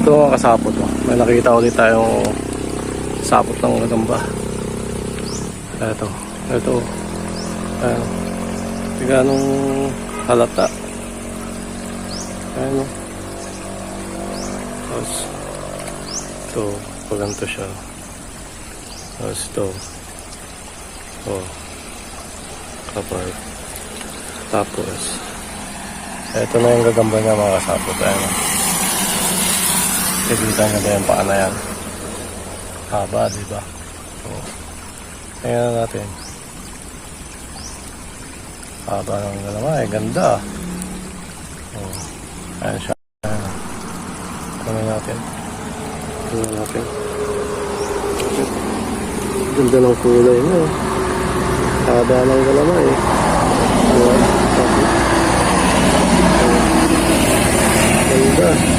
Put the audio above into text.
Ito mga kasapot. May nakita ulit tayong sapot ng gagamba. Ito. Ayan. Ganong halata. Ayan o. Tapos ito, paganto siya. Tapos ito. Kapag. Tapos ito na yung gagamba niya mga kasapot. Ayan o. Kikita nyo na yung paa na yan. Haba, diba? Tingnan natin. Haba ng galama, ganda. Ayan siya. Tingnan natin. Ganda ng kulay niya. Haba ng galama eh. Ganda.